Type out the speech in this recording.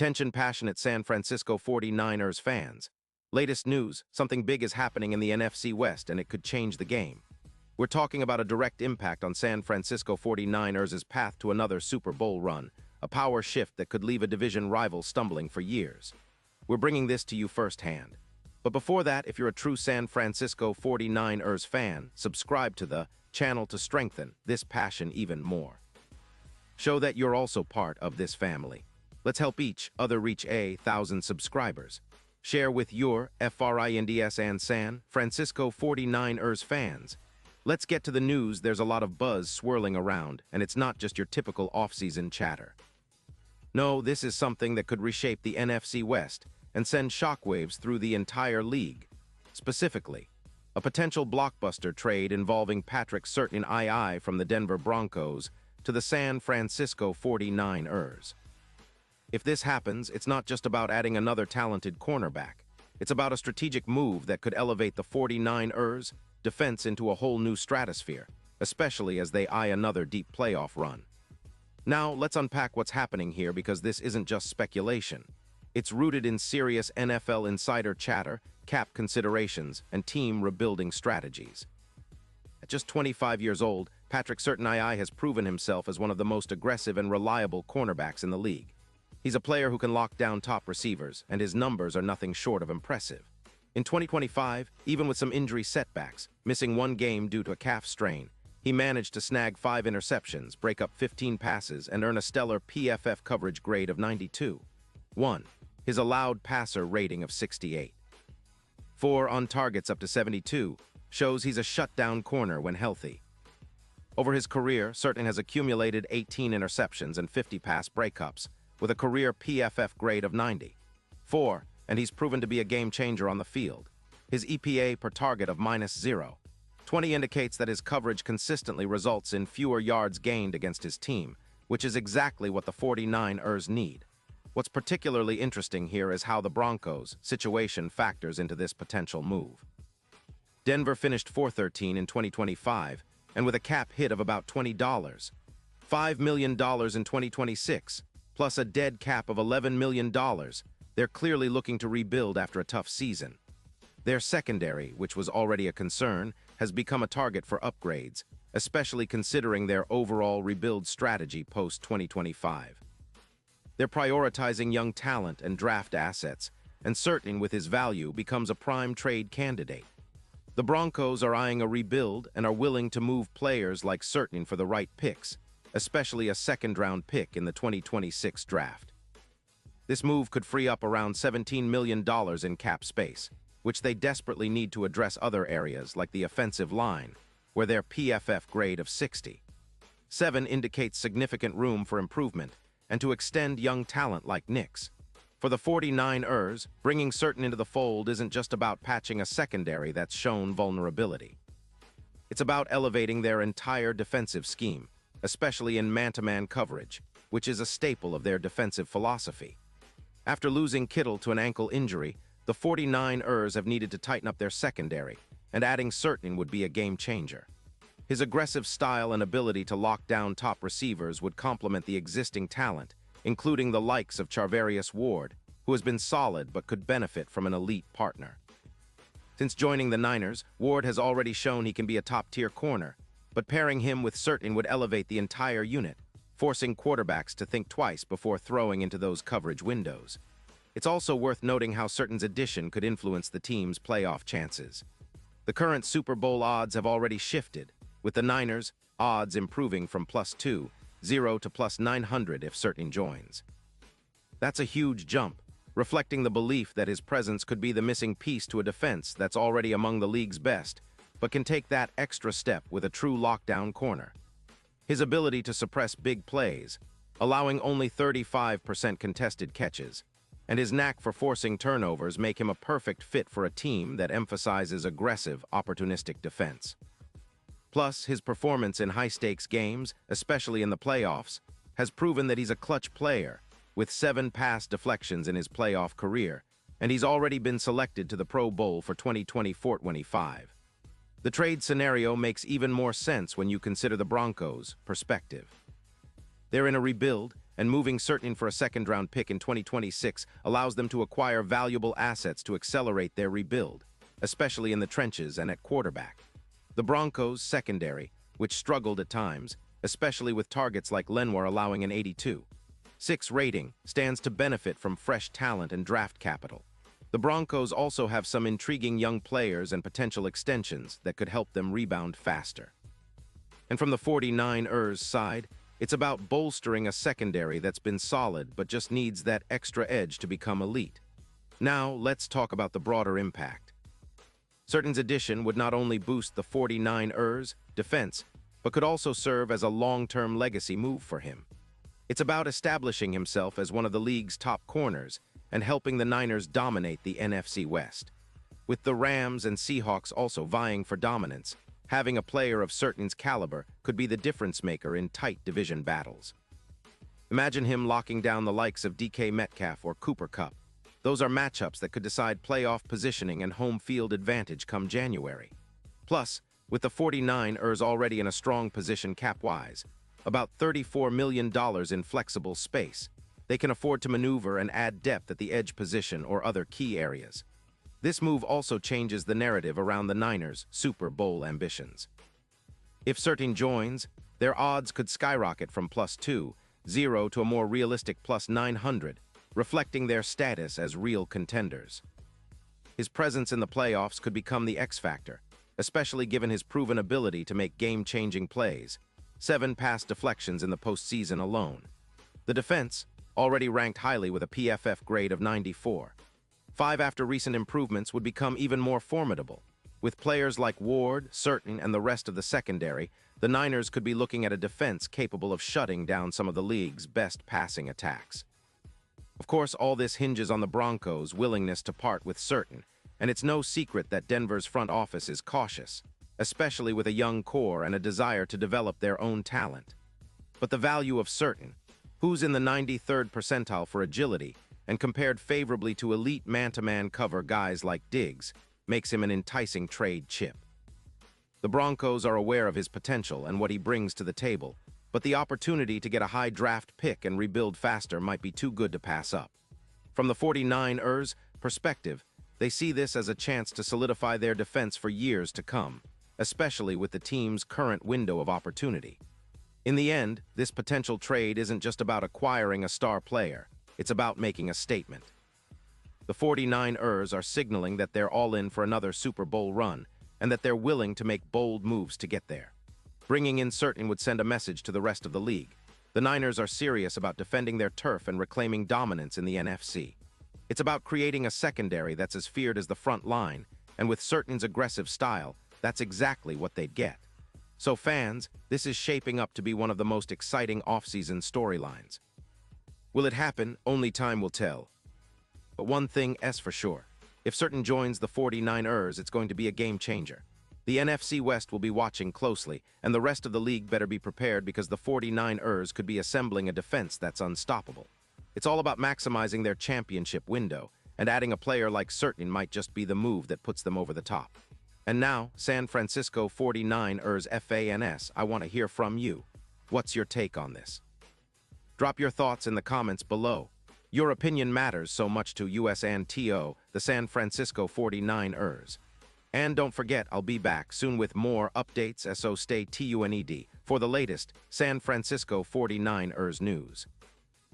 Attention passionate San Francisco 49ers fans. Latest news, something big is happening in the NFC West and it could change the game. We're talking about a direct impact on San Francisco 49ers' path to another Super Bowl run, a power shift that could leave a division rival stumbling for years. We're bringing this to you firsthand. But before that, if you're a true San Francisco 49ers fan, subscribe to the channel to strengthen this passion even more. Show that you're also part of this family. Let's help each other reach 1,000 subscribers. Share with your FRINDS and San Francisco 49ers fans. Let's get to the news. There's a lot of buzz swirling around, and it's not just your typical off-season chatter. No, this is something that could reshape the NFC West and send shockwaves through the entire league. Specifically, a potential blockbuster trade involving Patrick Surtain II from the Denver Broncos to the San Francisco 49ers. If this happens, it's not just about adding another talented cornerback. It's about a strategic move that could elevate the 49ers' defense into a whole new stratosphere, especially as they eye another deep playoff run. Now, let's unpack what's happening here because this isn't just speculation. It's rooted in serious NFL insider chatter, cap considerations, and team rebuilding strategies. At just 25 years old, Patrick Surtain II has proven himself as one of the most aggressive and reliable cornerbacks in the league. He's a player who can lock down top receivers, and his numbers are nothing short of impressive. In 2025, even with some injury setbacks, missing one game due to a calf strain, he managed to snag 5 interceptions, break up 15 passes, and earn a stellar PFF coverage grade of 92. 1. His allowed passer rating of 68. 4 on targets up to 72, shows he's a shutdown corner when healthy. Over his career, Surtain has accumulated 18 interceptions and 50 pass breakups, with a career PFF grade of 90. 4, and he's proven to be a game-changer on the field. His EPA per target of -0. 20 indicates that his coverage consistently results in fewer yards gained against his team, which is exactly what the 49ers need. What's particularly interesting here is how the Broncos' situation factors into this potential move. Denver finished 4-13 in 2025, and with a cap hit of about $20, $5 million in 2026, plus a dead cap of $11 million, they're clearly looking to rebuild after a tough season. Their secondary, which was already a concern, has become a target for upgrades, especially considering their overall rebuild strategy post-2025. They're prioritizing young talent and draft assets, and Surtain, with his value, becomes a prime trade candidate. The Broncos are eyeing a rebuild and are willing to move players like Surtain for the right picks, especially a second-round pick in the 2026 draft. This move could free up around $17 million in cap space, which they desperately need to address other areas like the offensive line, where their PFF grade of 60. 7 indicates significant room for improvement and to extend young talent like Knicks. For the 49ers, bringing Surtain into the fold isn't just about patching a secondary that's shown vulnerability. It's about elevating their entire defensive scheme, especially in man-to-man coverage, which is a staple of their defensive philosophy. After losing Kittle to an ankle injury, the 49ers have needed to tighten up their secondary, and adding Surtain would be a game-changer. His aggressive style and ability to lock down top receivers would complement the existing talent, including the likes of Charvarius Ward, who has been solid but could benefit from an elite partner. Since joining the Niners, Ward has already shown he can be a top-tier corner, but pairing him with Surtain would elevate the entire unit, forcing quarterbacks to think twice before throwing into those coverage windows. It's also worth noting how Surtain's addition could influence the team's playoff chances. The current Super Bowl odds have already shifted, with the Niners' odds improving from +200 to +900 if Surtain joins. That's a huge jump, reflecting the belief that his presence could be the missing piece to a defense that's already among the league's best, but can take that extra step with a true lockdown corner. His ability to suppress big plays, allowing only 35% contested catches, and his knack for forcing turnovers make him a perfect fit for a team that emphasizes aggressive, opportunistic defense. Plus, his performance in high-stakes games, especially in the playoffs, has proven that he's a clutch player, with 7 pass deflections in his playoff career, and he's already been selected to the Pro Bowl for 2024-25. The trade scenario makes even more sense when you consider the Broncos' perspective. They're in a rebuild, and moving Certain for a second-round pick in 2026 allows them to acquire valuable assets to accelerate their rebuild, especially in the trenches and at quarterback. The Broncos' secondary, which struggled at times, especially with targets like Lenoir allowing an 82.6 rating, stands to benefit from fresh talent and draft capital. The Broncos also have some intriguing young players and potential extensions that could help them rebound faster. And from the 49ers side, it's about bolstering a secondary that's been solid but just needs that extra edge to become elite. Now, let's talk about the broader impact. Certain's addition would not only boost the 49ers' defense, but could also serve as a long-term legacy move for him. It's about establishing himself as one of the league's top corners and helping the Niners dominate the NFC West. With the Rams and Seahawks also vying for dominance, having a player of Certain's caliber could be the difference-maker in tight division battles. Imagine him locking down the likes of DK Metcalf or Cooper Kupp. Those are matchups that could decide playoff positioning and home field advantage come January. Plus, with the 49ers already in a strong position cap-wise, about $34 million in flexible space, they can afford to maneuver and add depth at the edge position or other key areas. This move also changes the narrative around the Niners' Super Bowl ambitions. If Certain joins, their odds could skyrocket from +200 to a more realistic +900, reflecting their status as real contenders. His presence in the playoffs could become the X factor, especially given his proven ability to make game-changing plays, 7 pass deflections in the postseason alone. The defense, already ranked highly with a PFF grade of 94. 5 after recent improvements would become even more formidable. With players like Ward, Certain, and the rest of the secondary, the Niners could be looking at a defense capable of shutting down some of the league's best passing attacks. Of course, all this hinges on the Broncos' willingness to part with Certain, and it's no secret that Denver's front office is cautious, especially with a young core and a desire to develop their own talent. But the value of Certain, who's in the 93rd percentile for agility and compared favorably to elite man-to-man cover guys like Diggs, makes him an enticing trade chip. The Broncos are aware of his potential and what he brings to the table, but the opportunity to get a high draft pick and rebuild faster might be too good to pass up. From the 49ers' perspective, they see this as a chance to solidify their defense for years to come, especially with the team's current window of opportunity. In the end, this potential trade isn't just about acquiring a star player, it's about making a statement. The 49ers are signaling that they're all in for another Super Bowl run, and that they're willing to make bold moves to get there. Bringing in Certain would send a message to the rest of the league. The Niners are serious about defending their turf and reclaiming dominance in the NFC. It's about creating a secondary that's as feared as the front line, and with Certain's aggressive style, that's exactly what they'd get. So fans, this is shaping up to be one of the most exciting offseason storylines. Will it happen? Only time will tell. But one thing is for sure. If Certain joins the 49ers, it's going to be a game changer. The NFC West will be watching closely, and the rest of the league better be prepared because the 49ers could be assembling a defense that's unstoppable. It's all about maximizing their championship window, and adding a player like Certain might just be the move that puts them over the top. And now, San Francisco 49ers fans, I want to hear from you. What's your take on this? Drop your thoughts in the comments below. Your opinion matters so much to us and the San Francisco 49ers. And don't forget, I'll be back soon with more updates, so stay tuned for the latest San Francisco 49ers news.